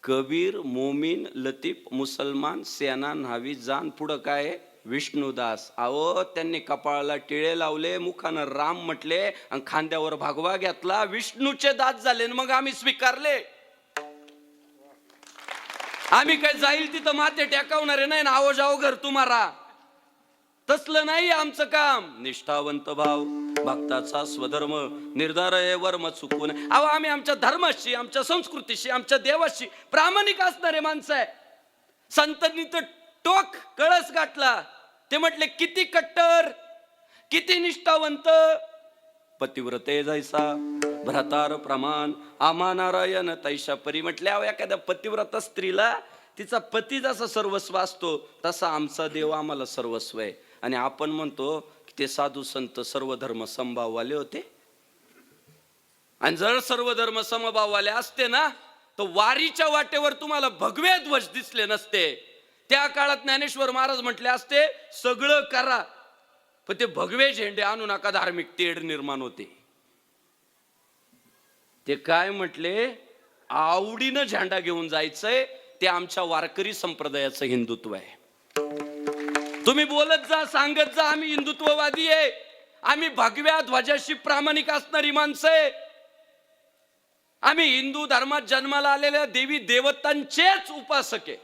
कबीर, मोमीन, लतीफ, मुसलमान, सेना, न्हावी, जान, पुढं काय आहे? विष्णुदास. अहो त्यांनी कपाळाला टिळे लावले, मुखानं राम म्हटले आणि खांद्यावर भगवा घेतला, विष्णूचे दास झाले. मग आम्ही स्वीकारले. आम्ही काय जाईल तिथं माते टेकवणारे नाही ना, आवो जाओ घर तुम्हारा, तसलं नाही आमचं काम. निष्ठावंत भाव, भक्ताचा स्वधर्म, निर्धार आहे वर्म चुकून. अहो आम्ही आमच्या धर्माशी, आमच्या संस्कृतीशी, आमच्या देवाशी प्रामाणिक असणारे माणसं आहे. संतांनी तर टोक कळस गाठला. ते म्हटले किती कट्टर, किती निष्ठावंत. पतिव्रते जैसा भ्रातार प्रमाण, आमा नारायण तैशा परी. म्हटल्या एखाद्या पतिव्रता स्त्रीला तिचा पती जसा सर्वस्व असतो तसा आमचा देव आम्हाला सर्वस्व आहे. आणि आपण म्हणतो की ते साधू संत सर्व धर्म समभाववाले होते. आणि जर सर्व धर्म समभाववाले असते ना, तर वारीच्या वाटेवर तुम्हाला भगवे ध्वज दिसले नसते. त्या काळात ज्ञानेश्वर महाराज म्हटले असते सगळं करा पण ते भगवे झेंडे आणू नका, धार्मिक तेढ निर्माण होते. ते काय म्हटले, आवडीनं झेंडा घेऊन जायचंय, ते आमच्या वारकरी संप्रदायाचं हिंदुत्व आहे. तुम्ही बोलत जा, सांगत जा आम्ही हिंदुत्ववादी आहे, आम्ही भगव्या ध्वजाशी प्रामाणिक असणारी माणसं आहे, आम्ही हिंदू धर्मात जन्माला आलेल्या देवी देवतांचेच उपासक आहे.